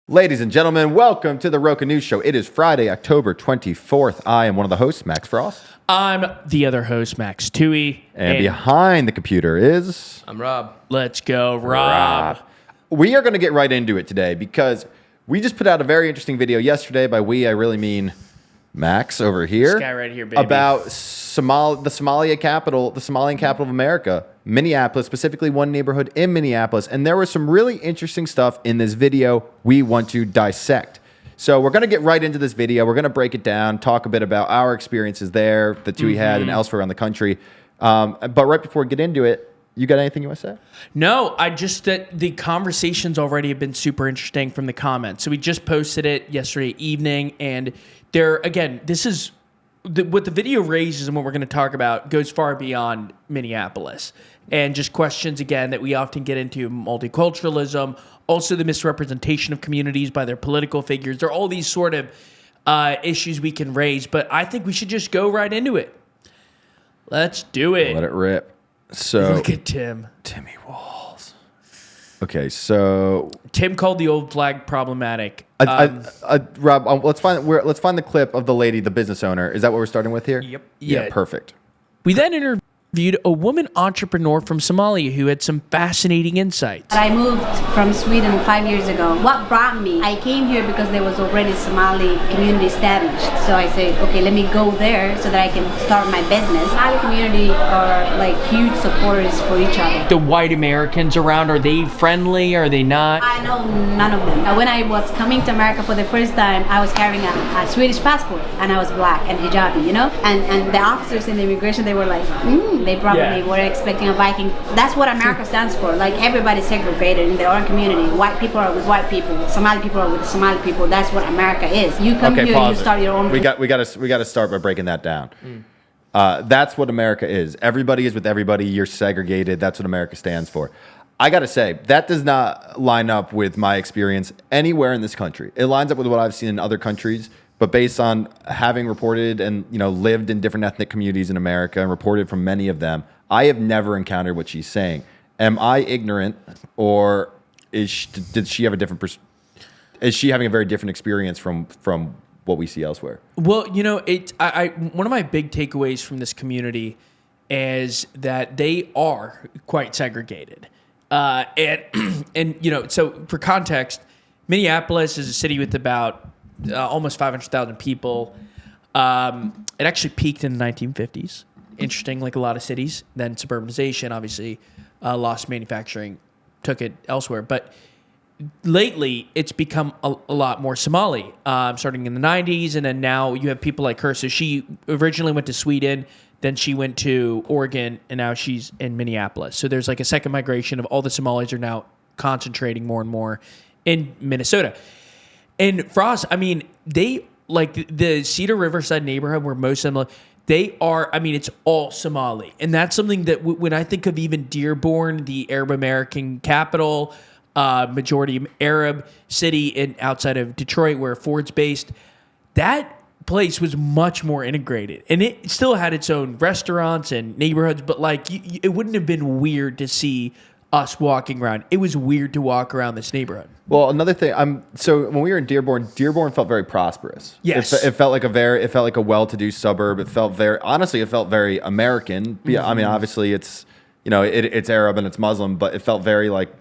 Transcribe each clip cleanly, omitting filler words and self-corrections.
Ladies and gentlemen, welcome to the RocaNews show. It is Friday, October 24th. I am one of the hosts, Max Frost. I'm the other host, Max Tui. And behind the computer is... I'm Rob. Let's go, Rob. We are going to get right into it today because we just put out a very interesting video yesterday. By we, I really mean Max over here. This guy right here, baby. About the Somalian capital of America, Minneapolis, specifically one neighborhood in Minneapolis. And there was some really interesting stuff in this video we want to dissect. So we're going to get right into this video. We're going to break it down, talk a bit about our experiences there, the two we had, and elsewhere around the country. But right before we get into it, you got anything you want to say? No, that the conversations already have been super interesting from the comments. So we just posted it yesterday evening, and there again, this is what the video raises and what we're going to talk about goes far beyond Minneapolis, and just questions again that we often get into: multiculturalism, also the misrepresentation of communities by their political figures. There are all these sort of issues we can raise, but I think we should just go right into it. Let's do it. Let it rip. So look at Timmy Walls. Okay, so Tim called the old flag problematic. Rob, let's find the clip of the lady, the business owner. Is that what we're starting with here? Yep. Yeah, perfect. We then interviewed a woman entrepreneur from Somalia who had some fascinating insights. I moved from Sweden 5 years ago. What brought me? I came here because there was already Somali community established. So I said, okay, let me go there so that I can start my business. Somali community are like huge supporters for each other. The white Americans around, are they friendly? Are they not? I know none of them. When I was coming to America for the first time, I was carrying a Swedish passport and I was black and hijabi, you know? And the officers in the immigration, they were like, they probably were expecting a Viking. That's what America stands for. Like, everybody's segregated in their own community. White people are with white people. Somali people are with Somali people. That's what America is. You come here, you start your own. We got to start by breaking that down. That's what America is. Everybody is with everybody. You're segregated. That's what America stands for. I got to say, that does not line up with my experience anywhere in this country. It lines up with what I've seen in other countries. But based on having reported and lived in different ethnic communities in America and reported from many of them, I have never encountered what she's saying. Am I ignorant, or did she have a different? Is she having a very different experience from what we see elsewhere? Well, one of my big takeaways from this community is that they are quite segregated, and so for context, Minneapolis is a city with about almost 500,000 people. It actually peaked in the 1950s. Interesting, like a lot of cities. Then suburbanization, obviously, lost manufacturing, took it elsewhere. But lately, it's become a lot more Somali, starting in the 90s. And then now you have people like her. So she originally went to Sweden, then she went to Oregon, and now she's in Minneapolis. So there's like a second migration of all the Somalis are now concentrating more and more in Minnesota. And Frost, I mean, they like the Cedar-Riverside neighborhood where most of them live, they are, I mean, it's all Somali. And that's something that when I think of even Dearborn, the Arab American capital, majority Arab city outside of Detroit where Ford's based, that place was much more integrated. And it still had its own restaurants and neighborhoods, but like it wouldn't have been weird to see us walking around. It was weird to walk around this neighborhood. Well, another thing, so when we were in Dearborn felt very prosperous. Yes, it felt like a well-to-do suburb. It felt very American. Yeah, I mean, obviously it's it's Arab and it's Muslim, but it felt very like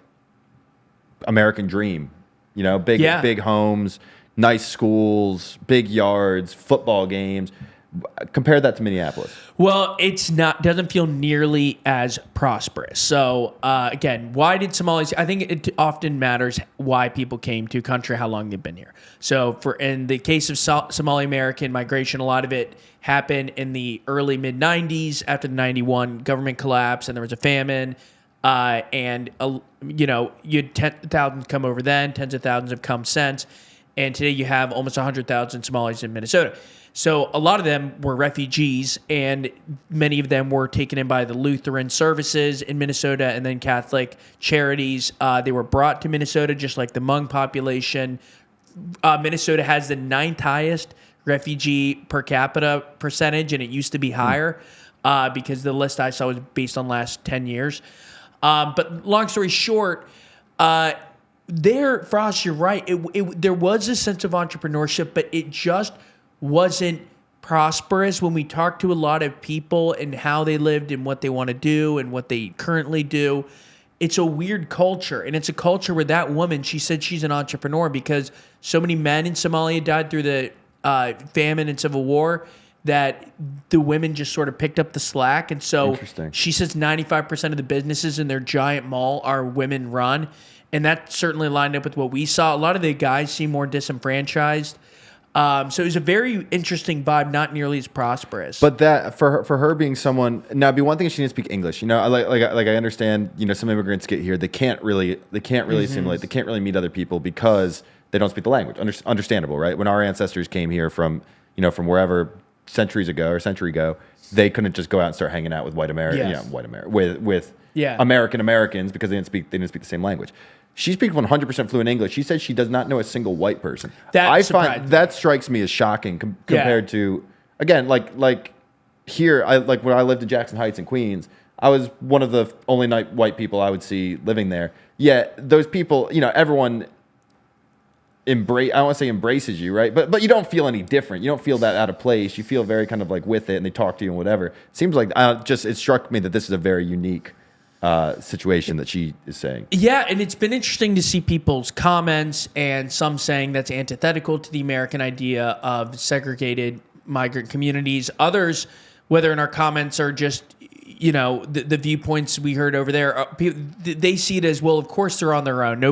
American dream. Big homes, nice schools, big yards, football games. Compare that to Minneapolis. Well, doesn't feel nearly as prosperous. So again, why did Somalis? I think it often matters why people came to a country, how long they've been here. So in the case of Somali American migration, a lot of it happened in the early mid 90s after the 91 government collapse, and there was a famine. You had 10,000 come over then, tens of thousands have come since, and today you have almost 100,000 Somalis in Minnesota. So a lot of them were refugees, and many of them were taken in by the Lutheran services in Minnesota and then Catholic charities. They were brought to Minnesota just like the Hmong population. Minnesota has the 9th highest refugee per capita percentage, and it used to be higher because the list I saw was based on last 10 years. But long story short, Frost, you're right. There was a sense of entrepreneurship, but it just wasn't prosperous. When we talked to a lot of people and how they lived and what they want to do and what they currently do, it's a weird culture. And it's a culture where that woman, she said she's an entrepreneur because so many men in Somalia died through the famine and civil war that the women just sort of picked up the slack. And so she says 95% of the businesses in their giant mall are women run. And that certainly lined up with what we saw. A lot of the guys seem more disenfranchised. So it was a very interesting vibe, not nearly as prosperous. But that for her being someone, now it'd be one thing if she didn't speak English. You know, I understand. You know, some immigrants get here, they can't really assimilate. They can't really meet other people because they don't speak the language. Understandable, right? When our ancestors came here from wherever century ago, they couldn't just go out and start hanging out with white Americans, with American Americans because they didn't speak the same language. She speaks 100% fluent English. She says she does not know a single white person. That strikes me as shocking compared to, again, like here, when I lived in Jackson Heights in Queens, I was one of the only white people I would see living there. Yet those people, everyone I don't want to say embraces you, right? But you don't feel any different. You don't feel that out of place. You feel very kind of like with it, and they talk to you and whatever. It seems like it struck me that this is a very unique situation that she is saying. Yeah, and it's been interesting to see people's comments, and some saying that's antithetical to the American idea of segregated migrant communities. Others, whether in our comments or just the viewpoints we heard over there, they see it as, well, of course they're on their own.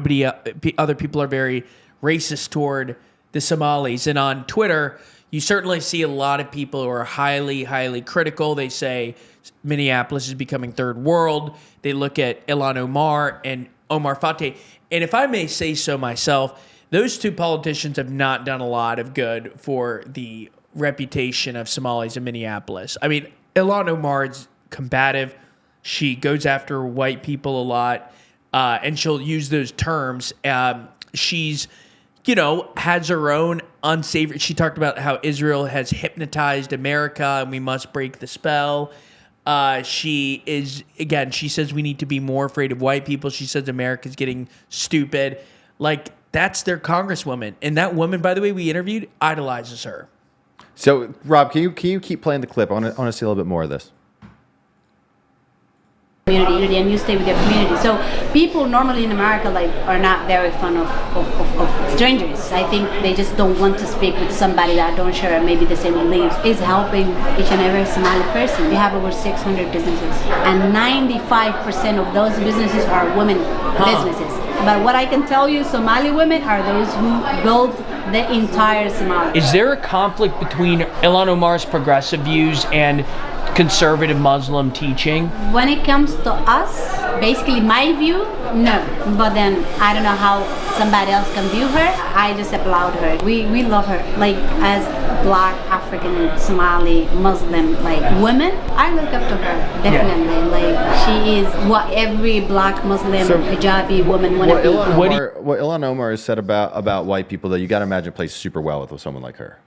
Other people are very racist toward the Somalis. And on Twitter, you certainly see a lot of people who are highly, highly critical. They say Minneapolis is becoming third world. They look at Ilhan Omar and Omar Fateh. And if I may say so myself, those two politicians have not done a lot of good for the reputation of Somalis in Minneapolis. I mean, Ilhan Omar is combative. She goes after white people a lot, and she'll use those terms. She's, has her own unsavory. She talked about how Israel has hypnotized America and we must break the spell. She says we need to be more afraid of white people. She says America's getting stupid. Like, that's their congresswoman. And that woman, by the way, we interviewed, idolizes her. So, Rob, can you keep playing the clip? I want to see a little bit more of this. Community, and you stay with your community. So people normally in America are not very fond of strangers. I think they just don't want to speak with somebody that don't share maybe the same beliefs. It's helping each and every Somali person. We have over 600 businesses, and 95% of those businesses are women businesses. But what I can tell you, Somali women are those who build the entire Somalia. Is there a conflict between Ilhan Omar's progressive views and conservative Muslim teaching? When it comes to us, basically my view, no. But then I don't know how somebody else can view her. I just applaud her. We love her. Like, as Black, African, Somali, Muslim, women, I look up to her, definitely. Yeah. She is what every Black Muslim hijabi woman want to be. What Ilhan Omar has said about white people, though, you got to imagine plays super well with someone like her.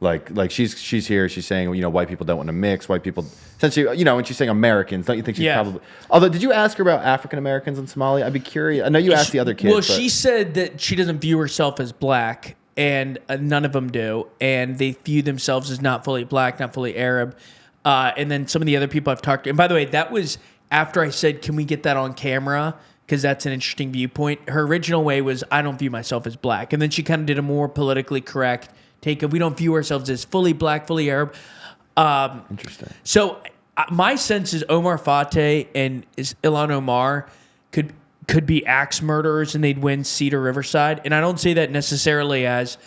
Like she's here. She's saying, white people don't want to mix. White people, essentially, when she's saying Americans, don't you think she's probably? Although, did you ask her about African Americans in Somalia? I'd be curious. I know you asked the other kids. Well, she said that she doesn't view herself as Black, and none of them do, and they view themselves as not fully Black, not fully Arab. And then some of the other people I've talked to, and by the way, that was after I said, "Can we get that on camera?" Because that's an interesting viewpoint. Her original way was, "I don't view myself as Black," and then she kind of did a more politically correct take of, we don't view ourselves as fully Black, fully Arab. Interesting. So my sense is Omar Fateh and Ilhan Omar could be axe murderers and they'd win Cedar-Riverside. And I don't say that necessarily as,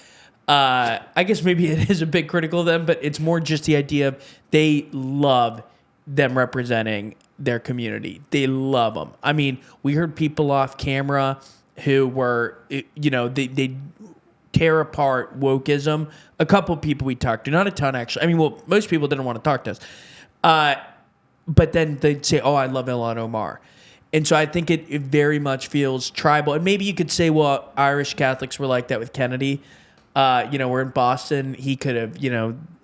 I guess maybe it is a bit critical of them, but it's more just the idea of they love them representing their community. They love them. I mean, we heard people off camera who were, they tear apart wokeism. A couple people we talked to, not a ton actually. I mean, well, most people didn't want to talk to us. But then they'd say, "Oh, I love Ilhan Omar." And so I think it very much feels tribal. And maybe you could say, well, Irish Catholics were like that with Kennedy. We're in Boston. He could have,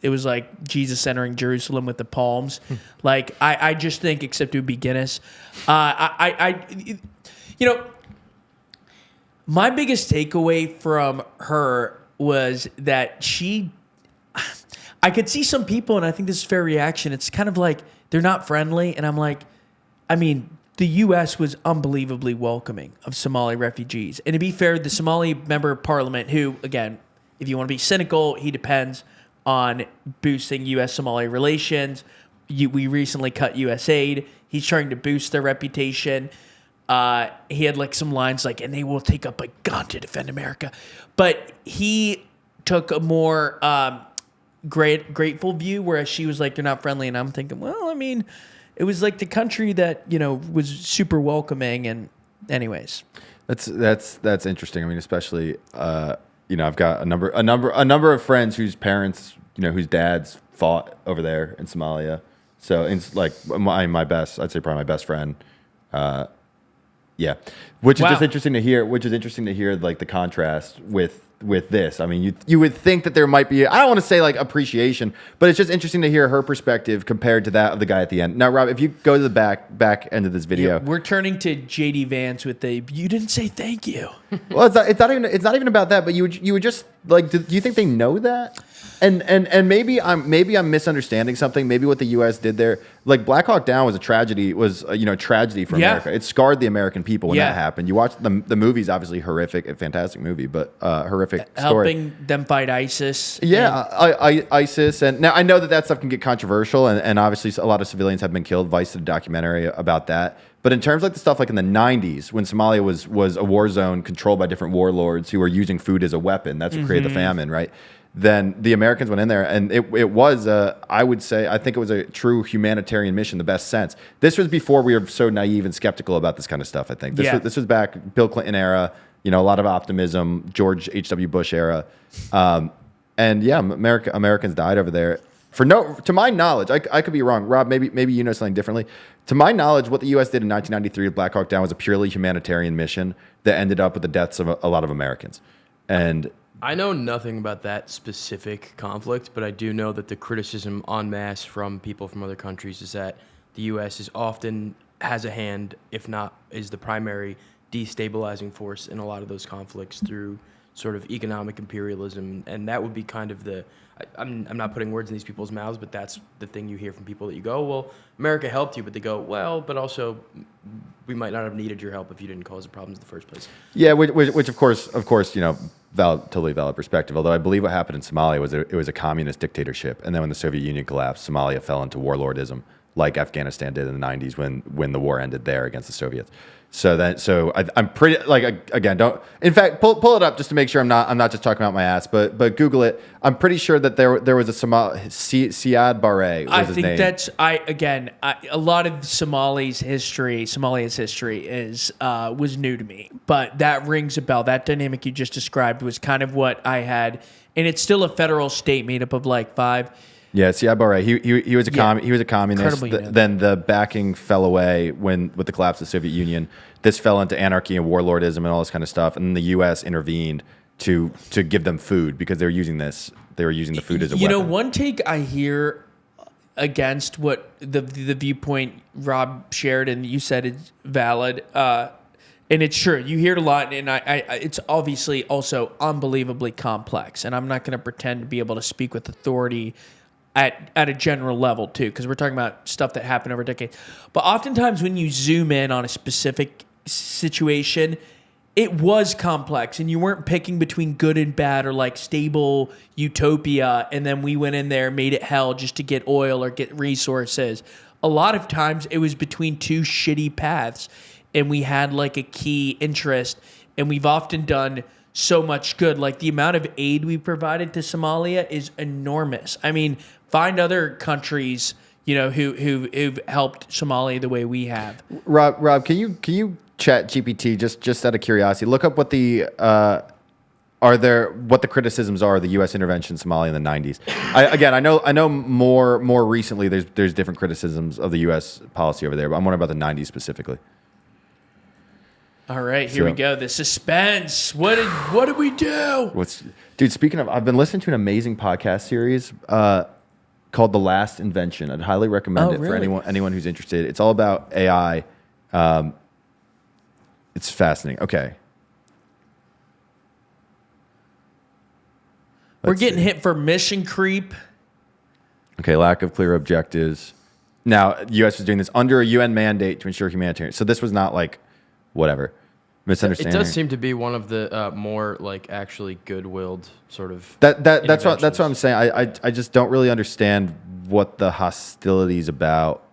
it was like Jesus entering Jerusalem with the palms. I just think, except it would be Guinness. My biggest takeaway from her was that I could see some people, and I think this is a fair reaction. It's kind of like they're not friendly. And I'm like, I mean, the U.S. was unbelievably welcoming of Somali refugees. And to be fair, the Somali member of parliament, who, again, if you want to be cynical, he depends on boosting U.S.-Somali relations. We recently cut U.S. aid. He's trying to boost their reputation. He had like some lines like, and they will take up a gun to defend America. But he took a more grateful view, whereas she was like, they're not friendly. And I'm thinking, well, I mean, it was like the country that, was super welcoming. And anyways. That's interesting. I mean, especially, I've got a number of friends whose parents, whose dads fought over there in Somalia. So it's like my best, I'd say probably my best friend. Yeah, which is just interesting to hear. Like the contrast with this. I mean, you would think that there might be, I don't want to say like appreciation, but it's just interesting to hear her perspective compared to that of the guy at the end. Now, Rob, if you go to the back end of this video, we're turning to JD Vance with you didn't say thank you. Well, it's not even about that, but you would just like, do you think they know that? And maybe I'm misunderstanding something. Maybe what the U.S. did there, like Black Hawk Down, was a tragedy. Tragedy for America. It scarred the American people when that happened. You watch the movie's obviously horrific, a fantastic movie, but horrific story. Helping them fight ISIS. Yeah, ISIS, and now I know that stuff can get controversial, and obviously a lot of civilians have been killed. Vice did a documentary about that. But in terms of like the stuff like in the 90s, when Somalia was a war zone controlled by different warlords who were using food as a weapon, that's what created the famine, right? Then the Americans went in there, and it was, I would say, I think it was a true humanitarian mission, the best sense. This was before we were so naive and skeptical about this kind of stuff, I think. This was back Bill Clinton era, a lot of optimism, George H.W. Bush era. And yeah, Americans died over there. To my knowledge, I could be wrong. Rob, maybe you know something differently. To my knowledge, what the U.S. did in 1993 with Black Hawk Down was a purely humanitarian mission that ended up with the deaths of a lot of Americans. And I know nothing about that specific conflict, but I do know that the criticism en masse from people from other countries is that the U.S. often has a hand, if not is the primary destabilizing force in a lot of those conflicts through sort of economic imperialism, and that would be kind of I'm not putting words in these people's mouths, but that's the thing you hear from people that you go, well, America helped you, but they go, well, but also we might not have needed your help if you didn't cause the problems in the first place. Yeah, which of course, totally valid perspective. Although I believe what happened in Somalia was it was a communist dictatorship, and then when the Soviet Union collapsed, Somalia fell into warlordism, like Afghanistan did in the 90s when the war ended there against the Soviets. So I'm pretty, like, again, don't, in fact, pull it up just to make sure I'm not just talking about my ass, but Google it. I'm pretty sure that there was a Siad Barre was his name. That's a lot of Somalia's history is was new to me, but that rings a bell. That dynamic you just described was kind of what I had, and it's still a federal state made up of like 5. Yeah, Siad Barre. He was a communist. Then the backing fell away with the collapse of the Soviet Union. This fell into anarchy and warlordism and all this kind of stuff. And then the U.S. intervened to give them food because they were using the food as a weapon. One take I hear against what the viewpoint Rob shared and you said is valid. And it's true. You hear it a lot, and it's obviously also unbelievably complex. And I'm not going to pretend to be able to speak with authority at a general level too, because we're talking about stuff that happened over decades. But oftentimes when you zoom in on a specific situation, it was complex, and you weren't picking between good and bad or like stable utopia, and then we went in there, made it hell just to get oil or get resources. A lot of times it was between two shitty paths, and we had like a key interest, and we've often done so much good. Like the amount of aid we provided to Somalia is enormous. I mean, find other countries, who've helped Somalia the way we have. Rob, can you chat GPT just out of curiosity? Look up what what the criticisms are of the U.S. intervention in Somalia in the 90s. I know more recently there's different criticisms of the U.S. policy over there, but I'm wondering about the 90s specifically. All right, here we go. The suspense. What did we do? Dude, speaking of, I've been listening to an amazing podcast series called The Last Invention. I'd highly recommend it for anyone who's interested. It's all about AI. It's fascinating. Okay. We're getting hit for mission creep. Okay, lack of clear objectives. Now, the U.S. is doing this under a UN mandate to ensure humanitarian. So this was not like, whatever, misunderstanding. It does seem to be one of the more like actually good-willed sort of. That's what I'm saying. I just don't really understand what the hostility is about.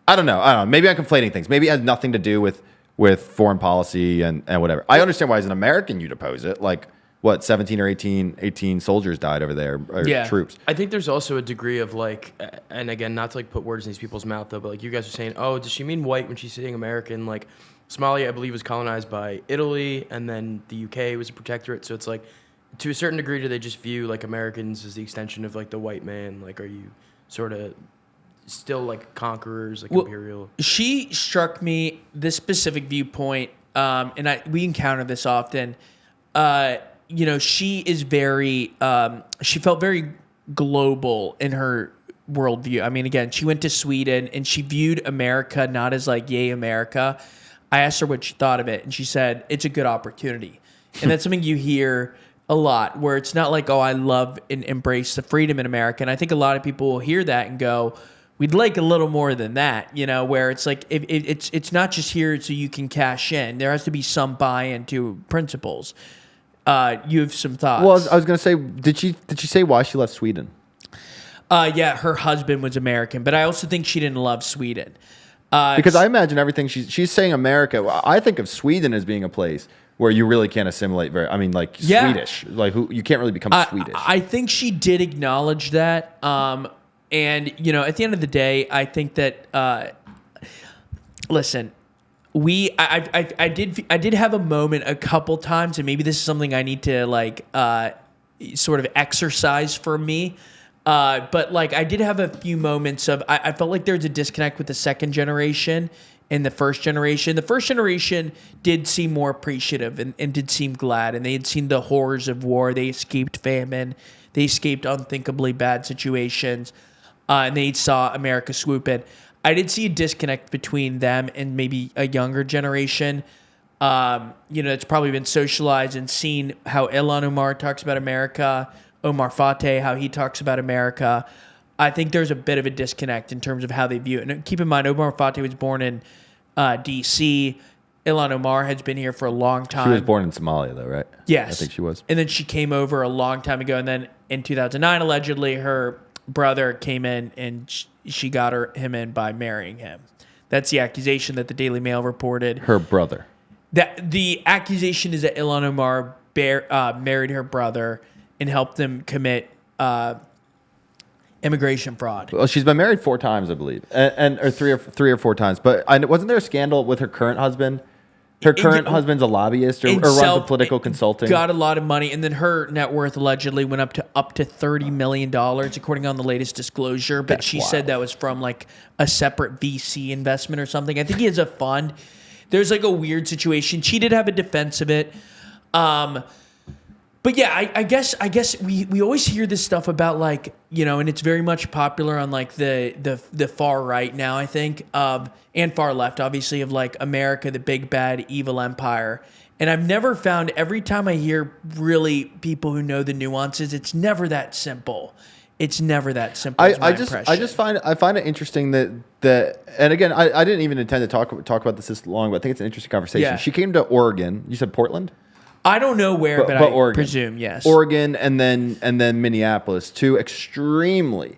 I don't know. Maybe I'm conflating things. Maybe it has nothing to do with foreign policy and whatever. I understand why as an American you'd oppose it. Like, what, 17 or 18 soldiers died over there, or troops. I think there's also a degree of like, and again, not to like put words in these people's mouth though, but like you guys are saying, oh, does she mean white when she's saying American? Like, Somalia, I believe, was colonized by Italy, and then the UK was a protectorate. So it's like, to a certain degree, do they just view like Americans as the extension of like the white man? Like, are you sort of still like conquerors, like imperial? She struck me this specific viewpoint, and we encounter this often. She is very. She felt very global in her worldview. I mean, again, she went to Sweden and she viewed America not as like, yay, America. I asked her what she thought of it, and she said it's a good opportunity, and that's something you hear a lot, where it's not like, oh, I love and embrace the freedom in America. And I think a lot of people will hear that and go, we'd like a little more than that, where it's like, if it's not just here so you can cash in. There has to be some buy-in to principles. You have some thoughts. Well, I was going to say, did she say why she left Sweden? Yeah, her husband was American, but I also think she didn't love Sweden. Because I imagine everything she's saying America. I think of Sweden as being a place where you really can't assimilate Swedish. Like, you can't really become Swedish. I think she did acknowledge that. And, at the end of the day, I think that, listen, I did have a moment a couple times, and maybe this is something I need to sort of exercise for me. But I did have a few moments of, I felt like there's a disconnect with the second generation and the first generation. The first generation did seem more appreciative and did seem glad, and they had seen the horrors of war. They escaped famine. They escaped unthinkably bad situations, and they saw America swoop in. I did see a disconnect between them and maybe a younger generation. It's probably been socialized and seen how Ilhan Omar talks about America, Omar Fateh, how he talks about America. I think there's a bit of a disconnect in terms of how they view it. And keep in mind, Omar Fateh was born in D.C. Ilhan Omar has been here for a long time. She was born in Somalia, though, right? Yes. I think she was. And then she came over a long time ago. And then in 2009, allegedly, her brother came in and she got him in by marrying him. That's the accusation that the Daily Mail reported. Her brother. The accusation is that Ilhan Omar married her brother and helped them commit immigration fraud. Well, she's been married 4 times, I believe, or three or four times. But wasn't there a scandal with her current husband? Her current husband's a lobbyist or runs a political consulting. Got a lot of money, and then her net worth allegedly went up to $30 million, according on the latest disclosure. But That's she wild. said that was from like a separate VC investment or something. I think he has a fund. There's like a weird situation. She did have a defense of it. But yeah, I guess we always hear this stuff about and it's very much popular on like the far right now, I think, and far left, obviously, of like America, the big bad evil empire. And I've never found, every time I hear really people who know the nuances, it's never that simple. It's never that simple. I just find it interesting that and again, I didn't even intend to talk about this long, but I think it's an interesting conversation. Yeah. She came to Oregon. You said Portland? I don't know where, but I Oregon. presume, yes. Oregon and then Minneapolis, 2 extremely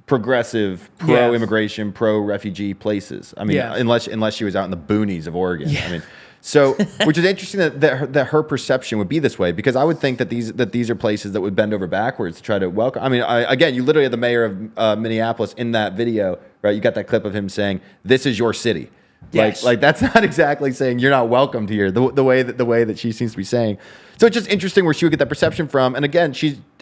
progressive, pro-immigration, pro-refugee places. I mean, unless she was out in the boonies of Oregon. Yeah. I mean, so which is interesting that her perception would be this way, because I would think that these are places that would bend over backwards to try to welcome. I mean, again, you literally had the mayor of Minneapolis in that video, right? You got that clip of him saying, "This is your city." Yes. Like that's not exactly saying you're not welcomed here. The way that she seems to be saying. So it's just interesting where she would get that perception from. And again,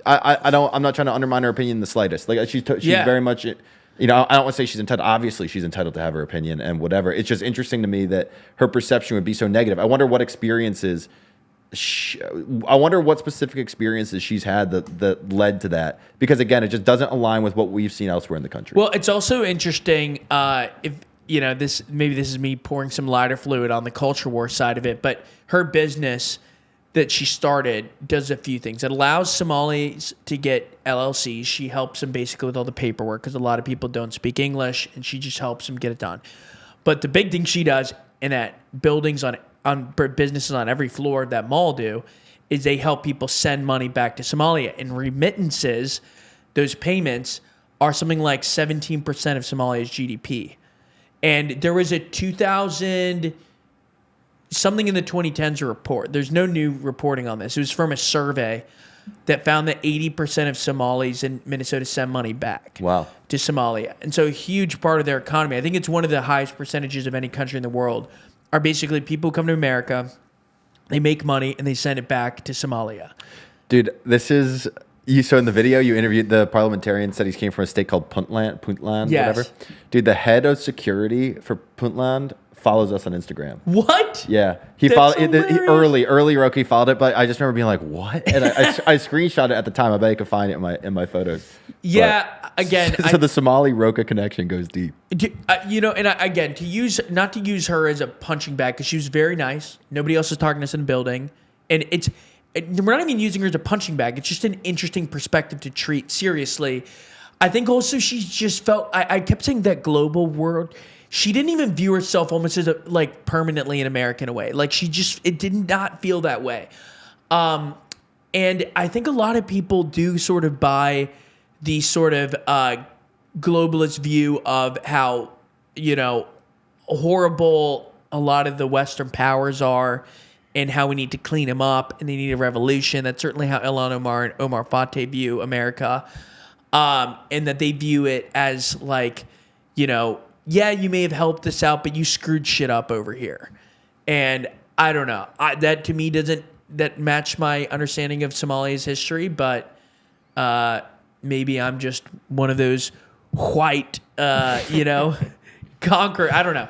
I'm not trying to undermine her opinion in the slightest. Like she's very much, I don't want to say she's entitled. Obviously, she's entitled to have her opinion and whatever. It's just interesting to me that her perception would be so negative. I wonder what experiences. I wonder what specific experiences she's had that led to that. Because again, it just doesn't align with what we've seen elsewhere in the country. Well, it's also interesting if. This is me pouring some lighter fluid on the culture war side of it, but her business that she started does a few things. It allows Somalis to get LLCs. She helps them basically with all the paperwork because a lot of people don't speak English, and she just helps them get it done. But the big thing she does, and that buildings on businesses on every floor of that mall do, is they help people send money back to Somalia. And remittances, those payments, are something like 17% of Somalia's GDP. And there was a 2000, something in the 2010s report. There's no new reporting on this. It was from a survey that found that 80% of Somalis in Minnesota send money back to Somalia. And so a huge part of their economy, I think it's one of the highest percentages of any country in the world, are basically people who come to America, they make money, and they send it back to Somalia. Dude, this is... So in the video, you interviewed the parliamentarian, said he came from a state called Puntland, Yes. whatever. Dude, the head of security for Puntland follows us on Instagram. What? Yeah. He That's followed hilarious. early Roka, he followed it, but I just remember being like, what? And I screenshot it at the time. I bet I could find it in my photos. Yeah, again... So the Somali Roka connection goes deep. Again, not to use her as a punching bag, because she was very nice. Nobody else was talking to us in the building. And we're not even using her as a punching bag. It's just an interesting perspective to treat seriously. I think also she just felt, I kept saying that global world, she didn't even view herself almost as permanently an American away. Like it did not feel that way. And I think a lot of people do sort of buy the sort of globalist view of how, horrible a lot of the Western powers are, and how we need to clean them up, and they need a revolution. That's certainly how Ilhan Omar and Omar Fateh view America, and that they view it as yeah, you may have helped us out, but you screwed shit up over here. And I don't know. That to me doesn't match my understanding of Somalia's history, but maybe I'm just one of those white, conqueror. I don't know.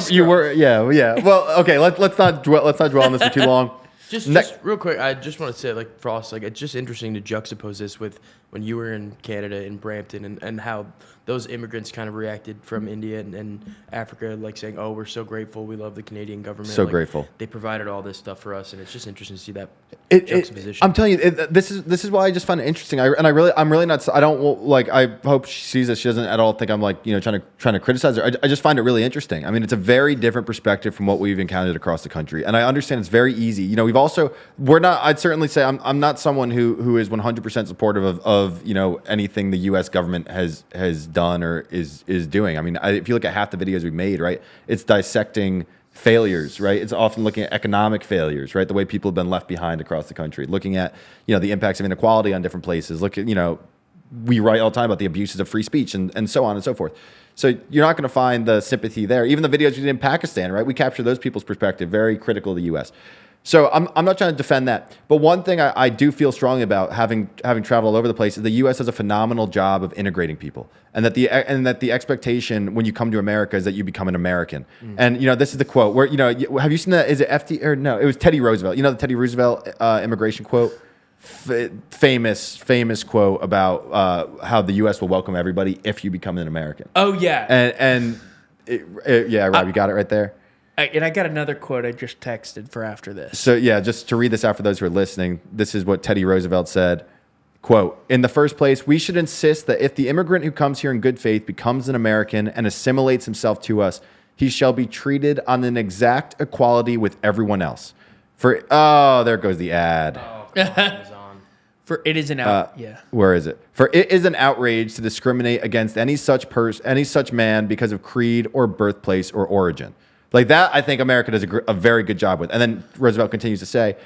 You were, yeah. Well, okay, let's not dwell on this for too long. Just real quick, I just want to say, Frost, it's just interesting to juxtapose this with when you were in Canada, in Brampton, and how those immigrants kind of reacted from India and Africa, saying, oh, we're so grateful, we love the Canadian government. So grateful. They provided all this stuff for us, and it's just interesting to see that juxtaposition. I'm telling you, this is why I just find it interesting. I'm really not, I hope she sees this. She doesn't at all think I'm trying to criticize her. I just find it really interesting. I mean, it's a very different perspective from what we've encountered across the country. And I understand it's very easy. I'd certainly say I'm not someone who is 100% supportive of anything the U.S. government has done or is doing. I mean, if you look at half the videos we've made, right, it's dissecting failures, right? It's often looking at economic failures, right? The way people have been left behind across the country, looking at, the impacts of inequality on different places. Look at, we write all the time about the abuses of free speech and so on and so forth. So you're not going to find the sympathy there. Even the videos we did in Pakistan, right? We capture those people's perspective, very critical of the U.S. So I'm not trying to defend that, but one thing I do feel strongly about, having traveled all over the place, is the U.S. does a phenomenal job of integrating people, and that the expectation when you come to America is that you become an American. And this is the quote where have you seen that? Is it FD or no? It was Teddy Roosevelt. The Teddy Roosevelt immigration quote, famous quote about how the U.S. will welcome everybody if you become an American. Oh yeah, yeah, Rob, you got it right there. And I got another quote I just texted for after this. So yeah, just to read this out for those who are listening, this is what Teddy Roosevelt said, quote, "In the first place, we should insist that if the immigrant who comes here in good faith becomes an American and assimilates himself to us, he shall be treated on an exact equality with everyone else. There goes the ad. Oh, come on, Amazon. For it is an out. Yeah. Where is it? For it is an outrage to discriminate against any such man because of creed or birthplace or origin." Like that, I think America does a very good job with. And then Roosevelt continues to say,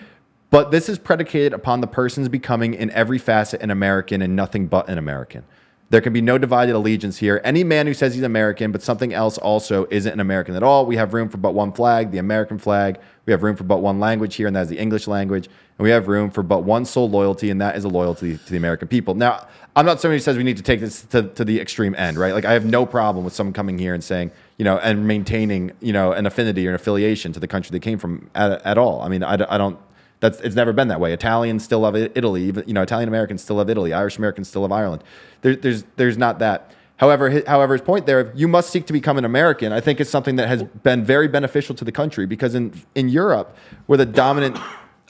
"But this is predicated upon the person's becoming in every facet an American and nothing but an American. There can be no divided allegiance here. Any man who says he's American but something else also isn't an American at all. We have room for but one flag, the American flag. We have room for but one language here, and that is the English language. And we have room for but one sole loyalty, and that is a loyalty to the American people." Now, I'm not somebody who says we need to take this to the extreme end, right? Like, I have no problem with someone coming here and saying, and maintaining, an affinity or an affiliation to the country they came from at all. I mean, I don't. It's never been that way. Italians still love Italy. Even, Italian Americans still love Italy. Irish Americans still love Ireland. There's not that. However, his point there, you must seek to become an American, I think is something that has been very beneficial to the country, because in Europe, where the dominant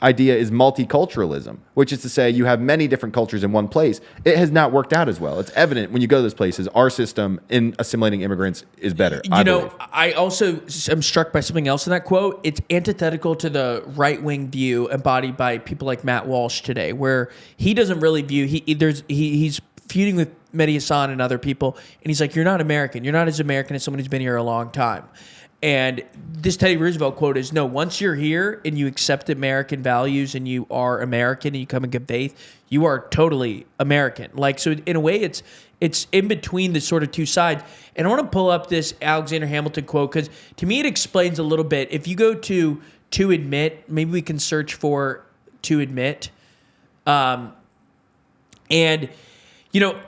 idea is multiculturalism, which is to say you have many different cultures in one place. It has not worked out as well. It's evident when you go to those places. Our system in assimilating immigrants is better. I also am struck by something else in that quote. It's antithetical to the right-wing view embodied by people like Matt Walsh today, where he doesn't really view he's feuding with Mehdi Hassan and other people, and he's like, "You're not American. You're not as American as someone who's been here a long time." And this Teddy Roosevelt quote is, no, once you're here and you accept American values and you are American and you come in good faith, you are totally American. Like, so in a way, it's in between the sort of two sides. And I want to pull up this Alexander Hamilton quote because to me it explains a little bit. If you go to admit, maybe we can search for to admit. And, you know,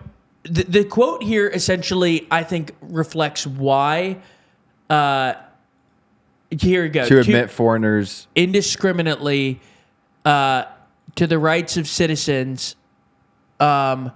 the quote here essentially, I think, reflects why... here we go. To admit foreigners indiscriminately to the rights of citizens. The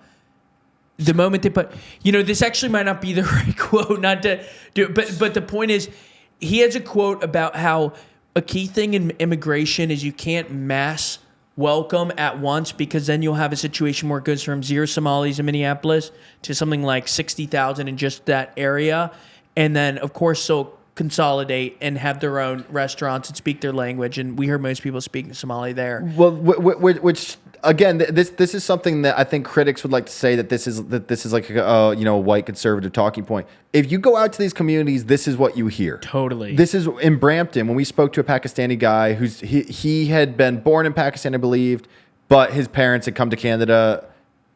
moment they put, this actually might not be the right quote, not to do it, but the point is, he has a quote about how a key thing in immigration is you can't mass welcome at once because then you'll have a situation where it goes from 0 Somalis in Minneapolis to something like 60,000 in just that area. And then, of course, they'll consolidate and have their own restaurants and speak their language. And we heard most people speaking Somali there. Well, which again, this is something that I think critics would like to say that this is like a white conservative talking point. If you go out to these communities, this is what you hear. Totally. This is in Brampton when we spoke to a Pakistani guy he had been born in Pakistan, I believed, but his parents had come to Canada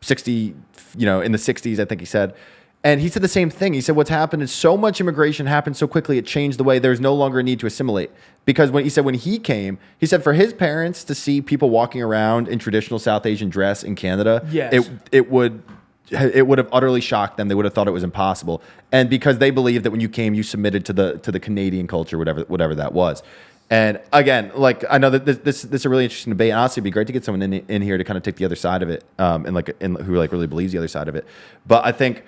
in the 60s, I think he said. And he said the same thing. He said what's happened is so much immigration happened so quickly, it changed the way there's no longer a need to assimilate. Because when he came, he said for his parents to see people walking around in traditional South Asian dress in Canada, yes, it would have utterly shocked them. They would have thought it was impossible. And because they believed that when you came, you submitted to the Canadian culture, whatever that was. And again, like I know that this is a really interesting debate. And honestly, it'd be great to get someone in here to kind of take the other side of it, and who really believes the other side of it. But I think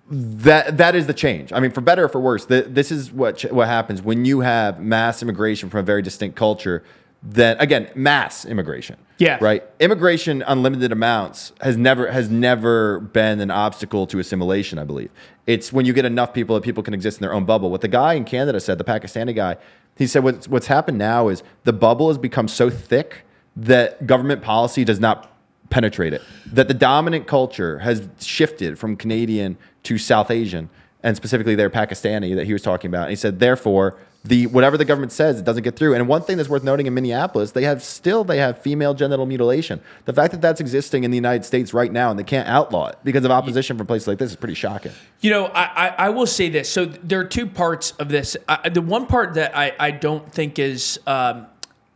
that is the change. I mean, for better or for worse, this is what happens when you have mass immigration from a very distinct culture. Then again, mass immigration. Yeah. Right. Immigration, unlimited amounts, has never been an obstacle to assimilation. I believe it's when you get enough people that people can exist in their own bubble. What the guy in Canada said, the Pakistani guy, he said what's happened now is the bubble has become so thick that government policy does not penetrate it. That the dominant culture has shifted from Canadian to South Asian, and specifically their Pakistani that he was talking about. And he said, therefore, whatever the government says, it doesn't get through. And one thing that's worth noting in Minneapolis, they have female genital mutilation. The fact that that's existing in the United States right now and they can't outlaw it because of opposition from places like this is pretty shocking. I will say this. So there are two parts of this. The one part that I don't think is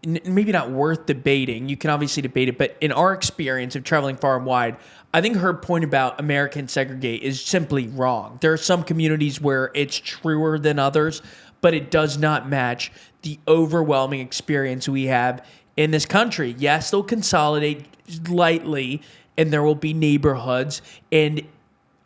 maybe not worth debating. You can obviously debate it, but in our experience of traveling far and wide, I think her point about American segregate is simply wrong. There are some communities where it's truer than others, but it does not match the overwhelming experience we have in this country. Yes, they'll consolidate lightly, and there will be neighborhoods, and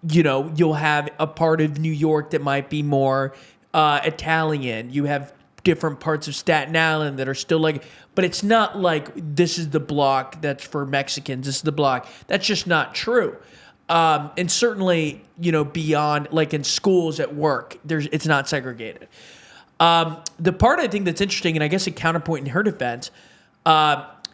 you'll have a part of New York that might be more Italian. You have different parts of Staten Island that are still but it's not like this is the block that's for Mexicans. This is the block. That's just not true. And certainly, beyond, like in schools, at work, it's not segregated. The part I think that's interesting, and I guess a counterpoint in her defense,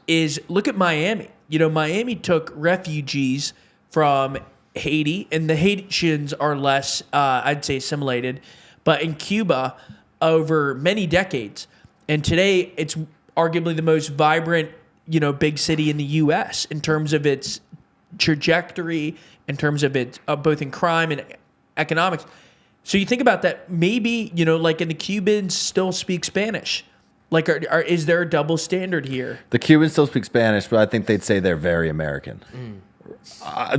is look at Miami. Miami took refugees from Haiti, and the Haitians are less, I'd say, assimilated, but in Cuba over many decades. And today it's arguably the most vibrant, big city in the U.S. in terms of its trajectory, in terms of its both in crime and economics. So you think about that, maybe, like, and the Cubans still speak Spanish. Like, is there a double standard here? The Cubans still speak Spanish, but I think they'd say they're very American.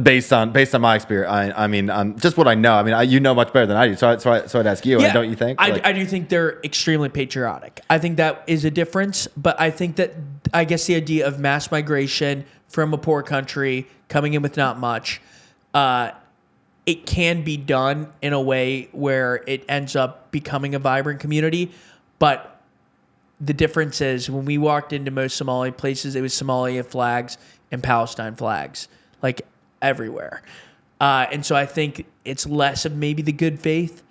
Based on my experience, I mean, just what I know. I mean, you know much better than I do, so I'd ask you. Yeah, don't you think? I do think they're extremely patriotic. I think that is a difference, but I think that I guess the idea of mass migration from a poor country coming in with not much, it can be done in a way where it ends up becoming a vibrant community, but the difference is when we walked into most Somali places, it was Somalia flags and Palestine flags, like everywhere. And so I think it's less of maybe the good faith,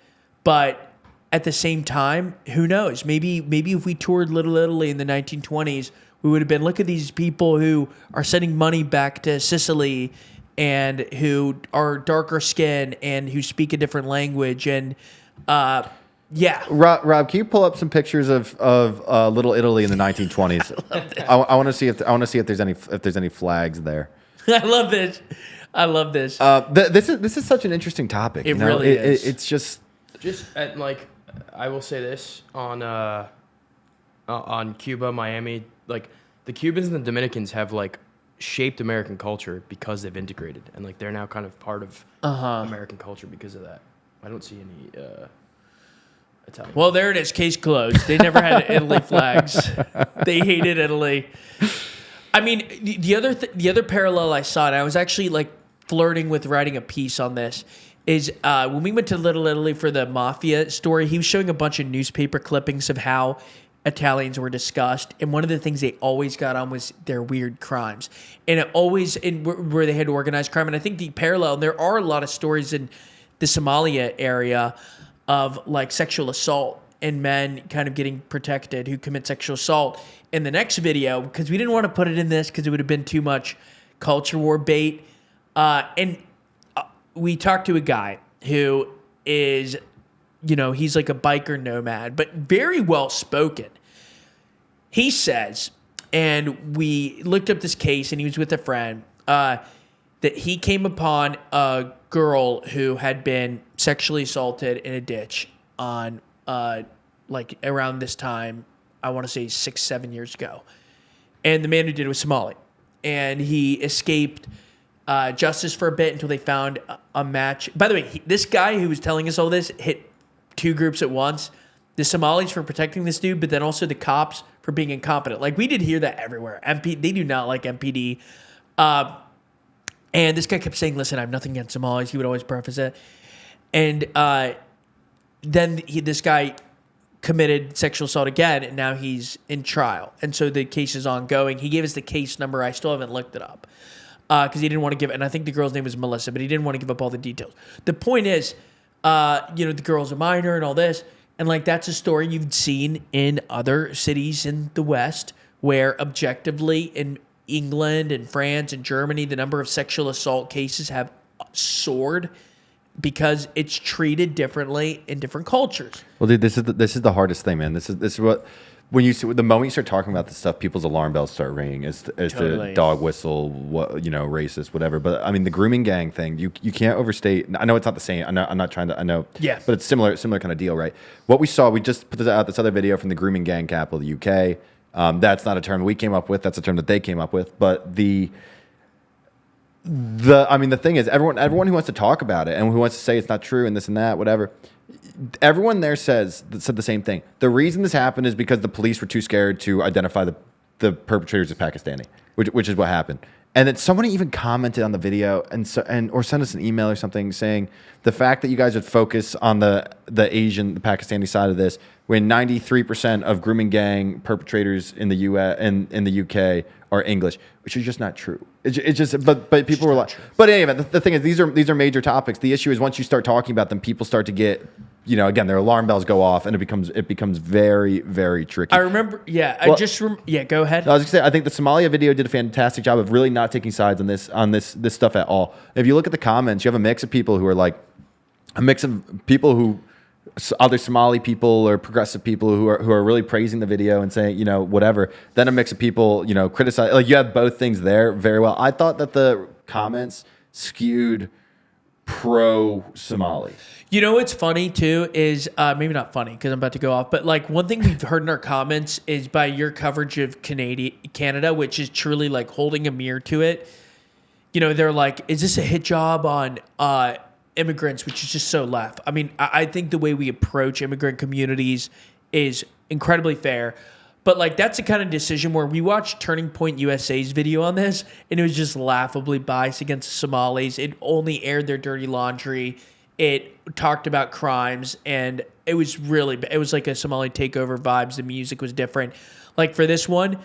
but at the same time, who knows? Maybe if we toured Little Italy in the 1920s, we would have been, look at these people who are sending money back to Sicily and who are darker skinned and who speak a different language. And yeah. Rob, can you pull up some pictures of Little Italy in the 1920s? I want to see if there's any flags there. I love this. This is such an interesting topic. It really is. It's just like, I will say this on Cuba, Miami, like the Cubans and the Dominicans have like shaped American culture because they've integrated, and like they're now kind of part of American culture because of that. I don't see any Italian. Well, there it is. Case closed. They never had Italy flags. They hated Italy. I mean, the other parallel I saw, and I was actually like flirting with writing a piece on this, is when we went to Little Italy for the mafia story, he was showing a bunch of newspaper clippings of how Italians were discussed, and one of the things they always got on was their weird crimes, and it always where they had organized crime. And I think the parallel, there are a lot of stories in the Somalia area of like sexual assault and men kind of getting protected who commit sexual assault. In the next video, because we didn't want to put it in this because it would have been too much culture war bait, and we talked to a guy who is, he's like a biker nomad, but very well spoken. He says, and we looked up this case, and he was with a friend, that he came upon a girl who had been sexually assaulted in a ditch on, like around this time, I want to say 6-7 years ago. And the man who did it was Somali. And he escaped justice for a bit until they found a match. By the way, this guy who was telling us all this hit two groups at once. The Somalis for protecting this dude, but then also the cops for being incompetent. Like, we did hear that everywhere. They do not like MPD. And this guy kept saying, listen, I have nothing against Somalis. He would always preface it. And then this guy committed sexual assault again, and now he's in trial. And so the case is ongoing. He gave us the case number. I still haven't looked it up because he didn't want to give it. And I think the girl's name was Melissa, but he didn't want to give up all the details. The point is, the girl's a minor and all this. And like, that's a story you've seen in other cities in the West where objectively in England and France and Germany, the number of sexual assault cases have soared because it's treated differently in different cultures. Well, dude, this is the hardest thing, man. This is what, when the moment you start talking about this stuff, people's alarm bells start ringing as Totally. the dog whistle, racist, whatever. But I mean, the grooming gang thing, you can't overstate. I know it's not the same. I'm not trying to. I know. Yeah. But it's similar kind of deal, right? What we saw, we just put this other video from the grooming gang capital of the UK. That's not a term we came up with. That's a term that they came up with. But the thing is, everyone who wants to talk about it and who wants to say it's not true and this and that, whatever, everyone there said the same thing. The reason this happened is because the police were too scared to identify the perpetrators as Pakistani, which is what happened. And then somebody even commented on the video or sent us an email or something saying the fact that you guys would focus on the Asian, the Pakistani side of this, when 93% of grooming gang perpetrators in the US and in the UK are English, which is just not true. It's just, but people were like, but anyway, the thing is, these are major topics. The issue is once you start talking about them, people start to get, again, their alarm bells go off, and it becomes very, very tricky. I remember, go ahead. I was gonna say, I think the Somalia video did a fantastic job of really not taking sides on this stuff at all. If you look at the comments, you have a mix of people who are like, a mix of people who, other Somali people or progressive people who are really praising the video and saying, whatever. Then a mix of people, criticize. Like, you have both things there very well. I thought that the comments skewed pro-Somali. What's funny too is maybe not funny because I'm about to go off, but like one thing we've heard in our comments is by your coverage of Canada, which is truly like holding a mirror to it. They're like, is this a hit job on immigrants, which is just so left. I mean, I think the way we approach immigrant communities is incredibly fair, but like that's the kind of decision where we watched Turning Point USA's video on this, and it was just laughably biased against the Somalis. It only aired their dirty laundry. It talked about crimes, and it was like a Somali takeover vibes. The music was different. Like for this one,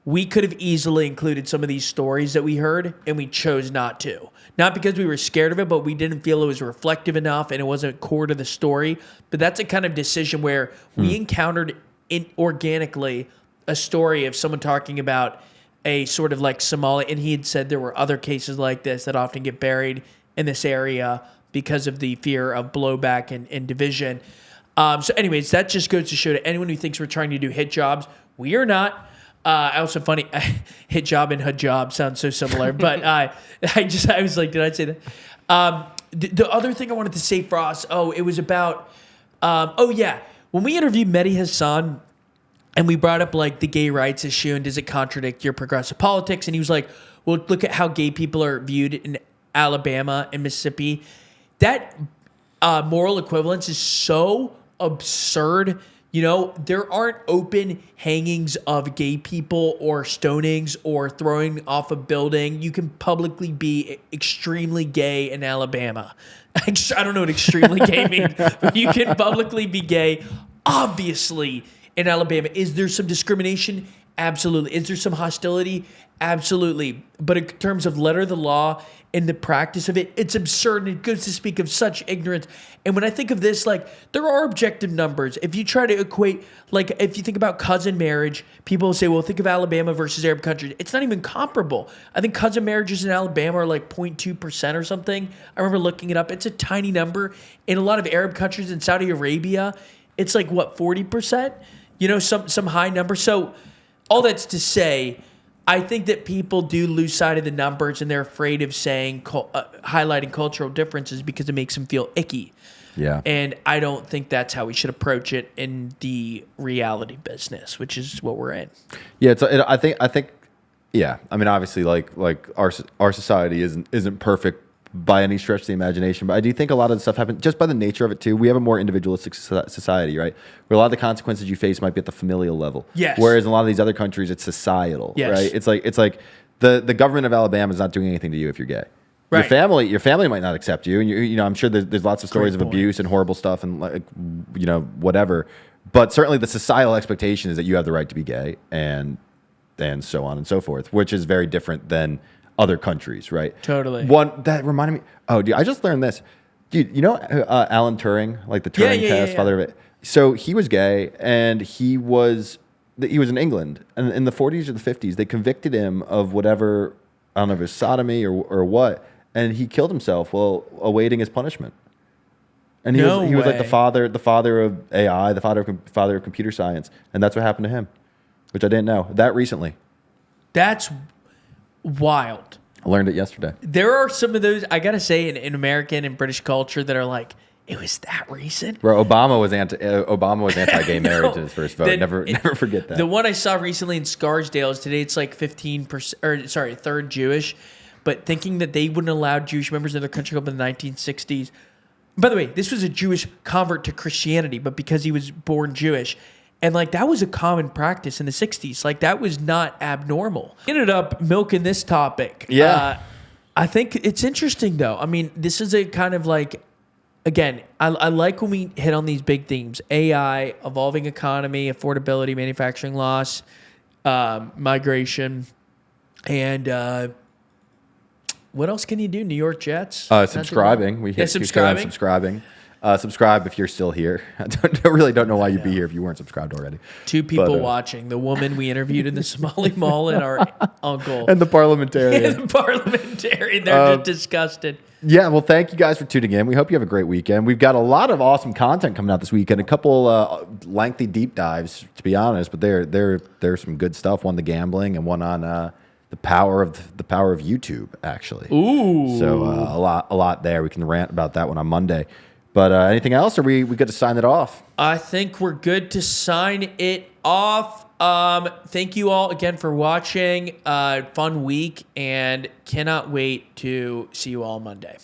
we could have easily included some of these stories that we heard, and we chose not to. Not because we were scared of it, but we didn't feel it was reflective enough and it wasn't core to the story. But that's a kind of decision where we encountered organically a story of someone talking about a sort of like Somali, and he had said there were other cases like this that often get buried in this area because of the fear of blowback and division. So anyways, that just goes to show to anyone who thinks we're trying to do hit jobs, we are not. Also funny, hit job and hijab sounds so similar, but I was like, did I say that? The other thing I wanted to say for us, it was about, when we interviewed Mehdi Hassan and we brought up like the gay rights issue and does it contradict your progressive politics? And he was like, well, look at how gay people are viewed in Alabama and Mississippi. That moral equivalence is so absurd. You know, there aren't open hangings of gay people or stonings or throwing off a building. You can publicly be extremely gay in Alabama. I don't know what extremely gay means, but you can publicly be gay, obviously, in Alabama. Is there some discrimination? Absolutely. Is there some hostility? Absolutely. But in terms of letter of the law and the practice of it, it's absurd, and it goes to speak of such ignorance. And when I think of this, like, there are objective numbers. If you try to equate, like, if you think about cousin marriage, people will say, well, think of Alabama versus Arab countries. It's not even comparable. I think cousin marriages in Alabama are like 0.2% or something. I remember looking it up. It's a tiny number. In a lot of Arab countries, in Saudi Arabia, it's like, what, 40%? You know, some high number. So all that's to say, I think that people do lose sight of the numbers, and they're afraid of saying highlighting cultural differences because it makes them feel icky. Yeah. And I don't think that's how we should approach it in the reality business, which is what we're in. Yeah, I think. Yeah, I mean, obviously, like our society isn't perfect by any stretch of the imagination, but I do think a lot of the stuff happens just by the nature of it too. We have a more individualistic society, right? Where a lot of the consequences you face might be at the familial level. Yes. Whereas in a lot of these other countries, it's societal, Yes. right? It's like the government of Alabama is not doing anything to you if you're gay. Right. Your family might not accept you, and you know, I'm sure there's lots of stories of abuse and horrible stuff and, like, you know, whatever. But certainly the societal expectation is that you have the right to be gay and so on and so forth, which is very different than other countries, right? Totally. One that reminded me. Oh, dude, I just learned this. Dude, you know Alan Turing, like the Turing test, father of it. So he was gay, and he was in England, and in the 40s or the 50s, they convicted him of whatever, I don't know if it was sodomy or what, and he killed himself while awaiting his punishment. And he was like the father of AI, the father of computer science, and that's what happened to him, which I didn't know that recently. That's wild. I learned it yesterday. There are some of those, I gotta say, in American and British culture that are like, it was that recent. Bro, Obama was anti-gay marriage in his first vote. Never forget that. The one I saw recently in Scarsdale is today. It's like 15%, or sorry, third Jewish, but thinking that they wouldn't allow Jewish members in their country up in the 1960s. By the way, this was a Jewish convert to Christianity, but because he was born Jewish. And like that was a common practice in the 60s. Like that was not abnormal. Ended up milking this topic. Yeah. I think it's interesting though. I mean, this is a kind of like, again, I like when we hit on these big themes: AI, evolving economy, affordability, manufacturing loss, migration, and what else can you do? New York Jets? Subscribing. Subscribing. Subscribe if you're still here. I really don't know why you'd be here if you weren't subscribed already. Two people watching. The woman we interviewed in the Somali Mall and our uncle. And the parliamentarian. They're just disgusted. Yeah, well, thank you guys for tuning in. We hope you have a great weekend. We've got a lot of awesome content coming out this weekend. A couple lengthy deep dives, to be honest, but there's some good stuff. One, the gambling, and one on the power of YouTube, actually. Ooh. So a lot there. We can rant about that one on Monday. But anything else? Or we good to sign it off? I think we're good to sign it off. Thank you all again for watching. Fun week, and cannot wait to see you all Monday.